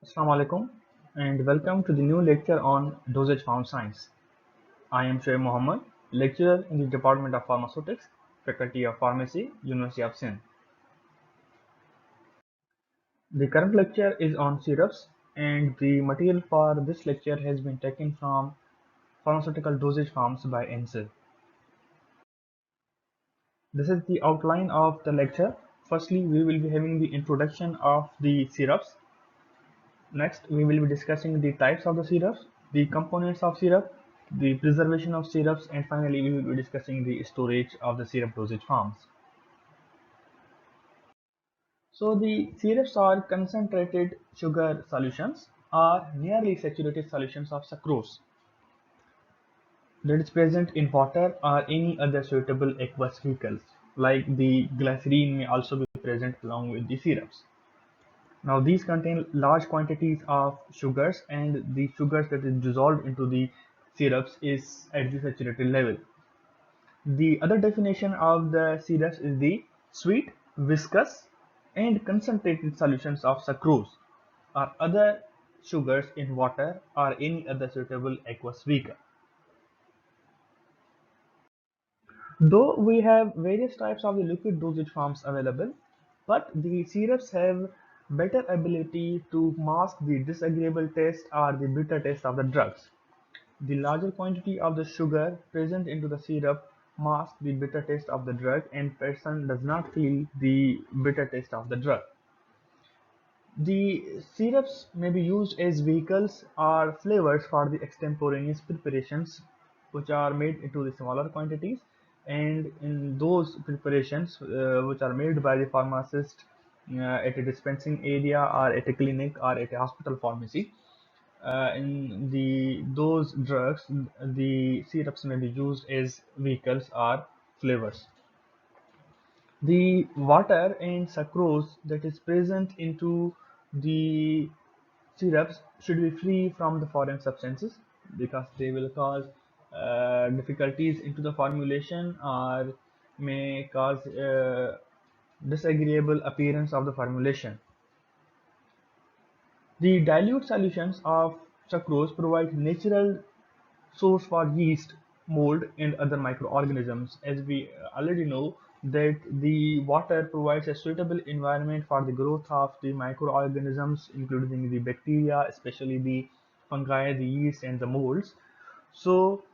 Assalamu alaikum and welcome to the new lecture on dosage form science. I am Shoaib Mohammed, lecturer in the Department of Pharmaceutics, Faculty of Pharmacy, University of Sindh. The current lecture is on syrups and the material for this lecture has been taken from Pharmaceutical Dosage Forms by ENSIL. This is the outline of the lecture. Firstly, we will be having the introduction of the syrups. Next, we will be discussing the types of the syrups, the components of syrup, the preservation of syrups, and finally we will be discussing the storage of the syrup dosage forms. So the syrups are concentrated sugar solutions or nearly saturated solutions of sucrose that is present in water or any other suitable aqueous vehicles, like the glycerine may also be present along with the syrups. Now these contain large quantities of sugars and the sugars that is dissolved into the syrups is at the saturated level. The other definition of the syrups is the sweet, viscous and concentrated solutions of sucrose or other sugars in water or any other suitable aqueous vehicle. Though we have various types of the liquid dosage forms available, but the syrups have better ability to mask the disagreeable taste or the bitter taste of the drugs. The larger quantity of the sugar present into the syrup masks the bitter taste of the drug and person does not feel the bitter taste of the drug. The syrups may be used as vehicles or flavors for the extemporaneous preparations which are made into the smaller quantities, and in those preparations which are made by the pharmacist at a dispensing area or at a clinic or at a hospital pharmacy. In the those drugs, the syrups may be used as vehicles or flavors. The water and sucrose that is present into the syrups should be free from the foreign substances because they will cause difficulties into the formulation or may cause disagreeable appearance of the formulation. The dilute solutions of sucrose provide natural source for yeast, mold, and other microorganisms. As we already know that the water provides a suitable environment for the growth of the microorganisms, including the bacteria, especially the fungi, the yeast, and the molds. So,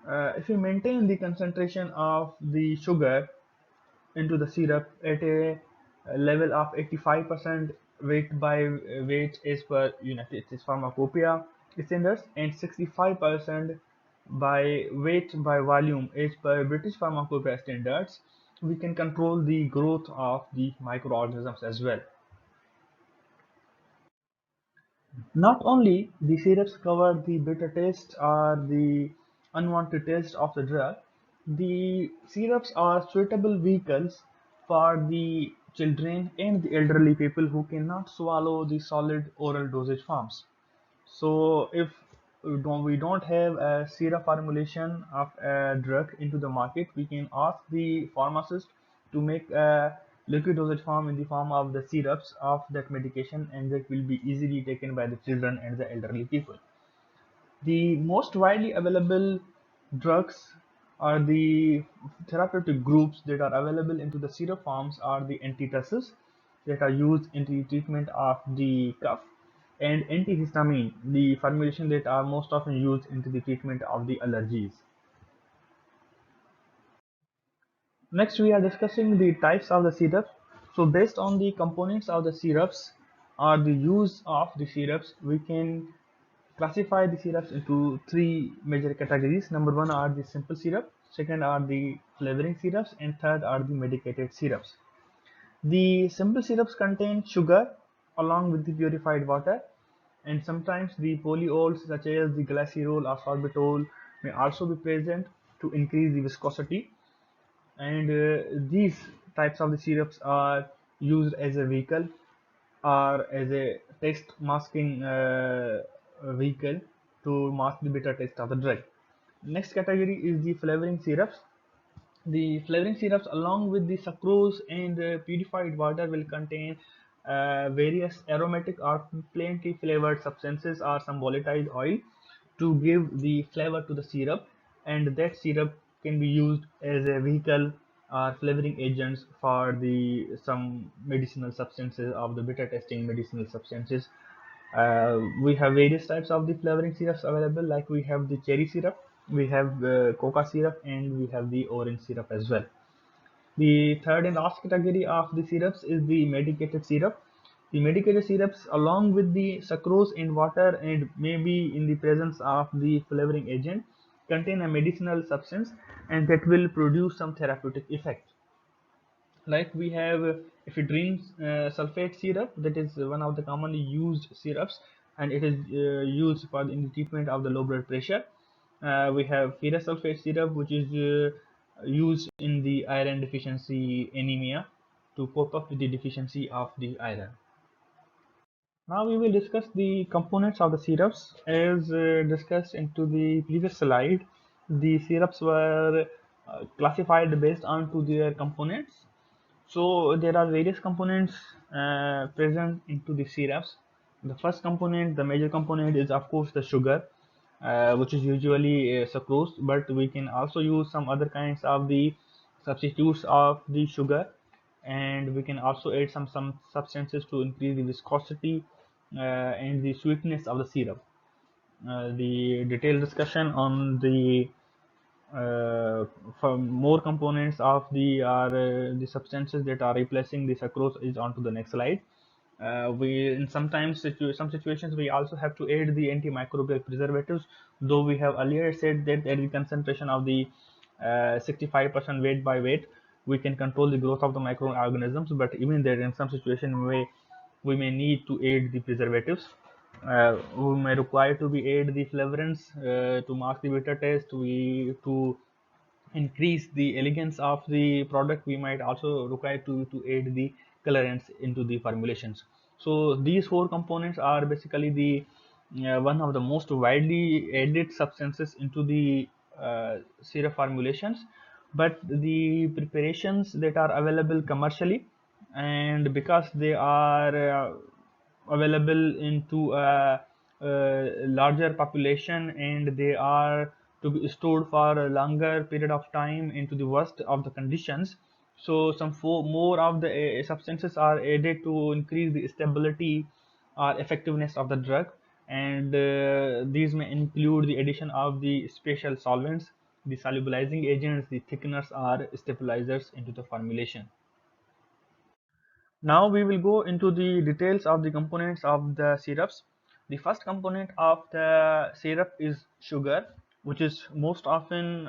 if we maintain the concentration of the sugar into the syrup at a level of 85% weight by weight as per United States Pharmacopoeia standards and 65% by weight by volume as per British Pharmacopoeia standards, we can control the growth of the microorganisms as well. Not only the syrups cover the bitter taste or the unwanted taste of the drug, the syrups are suitable vehicles for the children and the elderly people who cannot swallow the solid oral dosage forms. So if we don't have a syrup formulation of a drug into the market, we can ask the pharmacist to make a liquid dosage form in the form of the syrups of that medication, and that will be easily taken by the children and the elderly people. The most widely available drugs or the therapeutic groups that are available into the syrup forms are the antitussives that are used in the treatment of the cough, and antihistamine, the formulation that are most often used into the treatment of the allergies. Next, we are discussing the types of the syrups. So, based on the components of the syrups or the use of the syrups, we can classify the syrups into three major categories. Number one are the simple syrup, second are the flavoring syrups, and third are the medicated syrups. The simple syrups contain sugar along with the purified water, and sometimes the polyols such as the glycerol or sorbitol may also be present to increase the viscosity, and these types of the syrups are used as a vehicle or as a taste masking vehicle to mask the bitter taste of the drug. Next category is the flavoring syrups. The flavoring syrups along with the sucrose and purified water will contain various aromatic or plainly flavored substances or some volatile oil to give the flavor to the syrup, and that syrup can be used as a vehicle or flavoring agents for the some medicinal substances of the beta testing medicinal substances. We have various types of the flavoring syrups available, like we have the cherry syrup, we have coca syrup, and we have the orange syrup as well. The third and last category of the syrups is the medicated syrup. The medicated syrups, along with the sucrose in water and maybe in the presence of the flavoring agent, contain a medicinal substance and that will produce some therapeutic effect. Like we have ephedrine sulfate syrup, that is one of the commonly used syrups, and it is used for in the treatment of the low blood pressure. We have ferrous sulfate syrup, which is used in the iron deficiency anemia to cope up with the deficiency of the iron. Now we will discuss the components of the syrups. As discussed into the previous slide, the syrups were classified based on to their components. So there are various components present into the syrups. The first component, the major component, is of course the sugar, which is usually sucrose, but we can also use some other kinds of the substitutes of the sugar, and we can also add some substances to increase the viscosity and the sweetness of the syrup. The detailed discussion on the for more components of the substances that are replacing the sucrose is on to the next slide. We in some situations we also have to add the antimicrobial preservatives, though we have earlier said that at the concentration of the 65% weight by weight we can control the growth of the microorganisms, but even there in some situation we may need to aid the preservatives. We may require to be aid the flavorants to mark the beta test. We to increase the elegance of the product, we might also require to add the colorants into the formulations. So these four components are basically the one of the most widely added substances into the syrup formulations, but the preparations that are available commercially, and because they are available into a larger population and they are to be stored for a longer period of time into the worst of the conditions, so some more of the substances are added to increase the stability or effectiveness of the drug, and these may include the addition of the special solvents, the solubilizing agents, the thickeners or stabilizers into the formulation. Now we will go into the details of the components of the syrups. The first component of the syrup is sugar, which is most often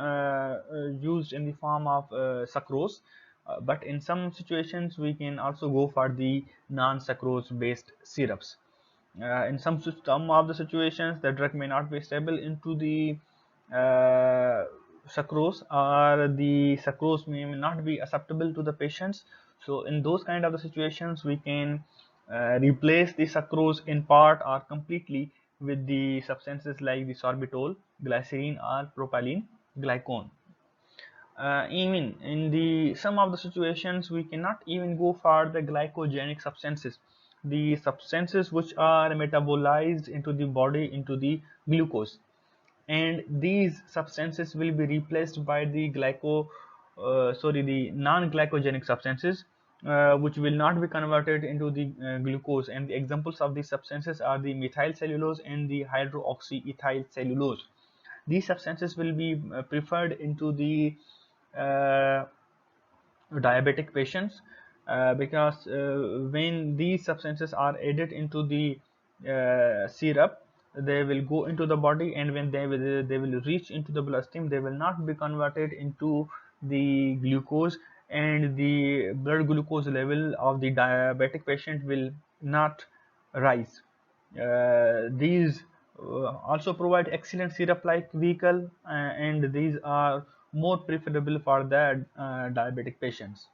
used in the form of sucrose. But in some situations, we can also go for the non-sucrose based syrups. In some of the situations, the drug may not be stable into the uh, sucrose, or the sucrose may not be acceptable to the patients. So in those kind of the situations, we can replace the sucrose in part or completely with the substances like the sorbitol, glycerine, or propylene glycol. Even in the some of the situations, we cannot even go for the glycogenic substances, the substances which are metabolized into the body into the glucose, and these substances will be replaced by the the non-glycogenic substances, which will not be converted into the glucose. And the examples of these substances are the methyl cellulose and the hydroxyethyl cellulose. These substances will be preferred into the uh, diabetic patients, because when these substances are added into the syrup, they will go into the body, and when they will reach into the bloodstream, they will not be converted into the glucose, and the blood glucose level of the diabetic patient will not rise. These also provide excellent syrup-like vehicle, and these are more preferable for the diabetic patients.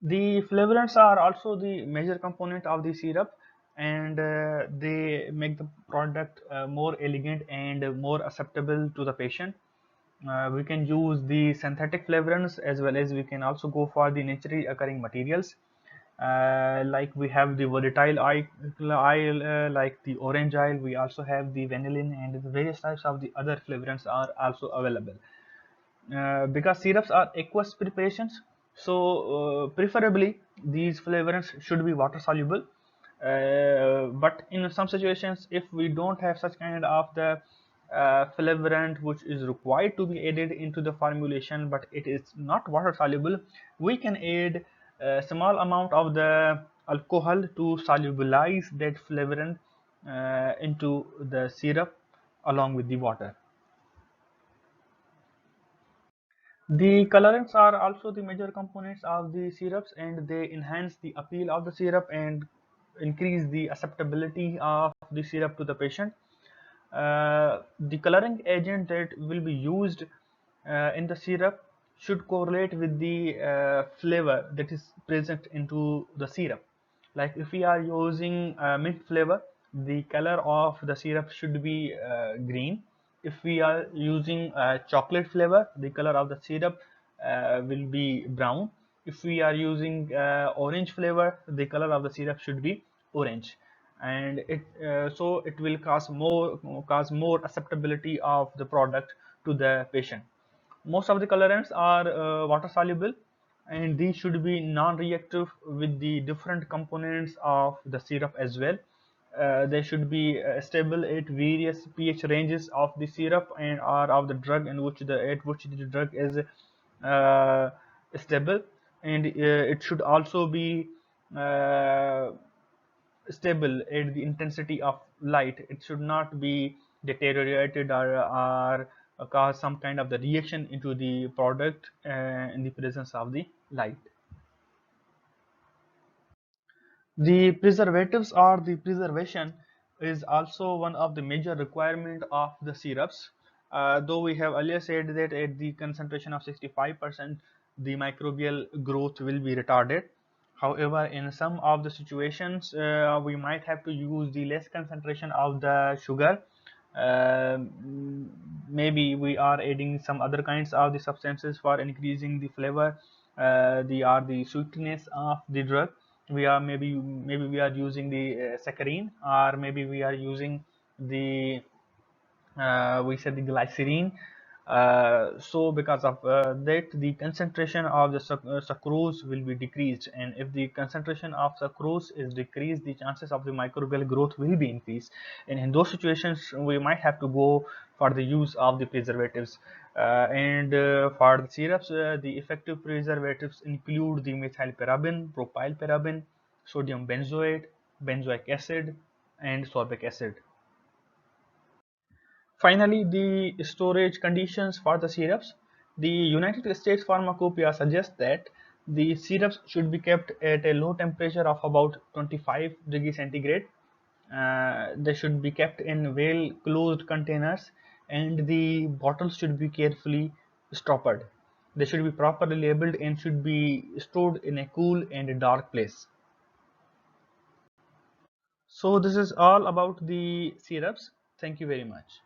The flavorants are also the major component of the syrup, and they make the product more elegant and more acceptable to the patient. We can use the synthetic flavorants as well as we can also go for the naturally occurring materials. Like we have the volatile aisle, like the orange aisle. We also have the vanillin, and the various types of the other flavorants are also available. Because syrups are aqueous preparations, so preferably these flavorants should be water soluble. But in some situations, if we don't have such kind of the flavorant which is required to be added into the formulation, but it is not water soluble, we can add a small amount of the alcohol to solubilize that flavorant into the syrup along with the water. The colorants are also the major components of the syrups, and they enhance the appeal of the syrup and increase the acceptability of the syrup to the patient. The coloring agent that will be used in the syrup should correlate with the flavor that is present into the syrup. Like if we are using mint flavor, the color of the syrup should be green. If we are using chocolate flavor, the color of the syrup will be brown. If we are using orange flavor, the color of the syrup should be orange. And it will cause more acceptability of the product to the patient. Most of the colorants are water soluble, and these should be non-reactive with the different components of the syrup as well. They should be stable at various pH ranges of the syrup and or of the drug in which the drug is uh, stable, and it should also be uh, stable at the intensity of light. It should not be deteriorated or cause some kind of the reaction into the product in the presence of the light. The preservatives or the preservation is also one of the major requirement of the syrups. Though we have earlier said that at the concentration of 65%, the microbial growth will be retarded. However, in some of the situations, we might have to use the less concentration of the sugar. Maybe we are adding some other kinds of the substances for increasing the flavor, the sweetness of the drug. We are maybe we are using the saccharin, or maybe we are using the we said the glycerine. So because of that, the concentration of the sucrose will be decreased, and if the concentration of sucrose is decreased, the chances of the microbial growth will be increased, and in those situations we might have to go for the use of the preservatives. And For the syrups, the effective preservatives include the methylparaben, propylparaben, sodium benzoate, benzoic acid, and sorbic acid. Finally, the storage conditions for the syrups. The United States Pharmacopoeia suggests that the syrups should be kept at a low temperature of about 25 degrees centigrade. They should be kept in well closed containers, and the bottles should be carefully stoppered. They should be properly labeled and should be stored in a cool and dark place. So, this is all about the syrups. Thank you very much.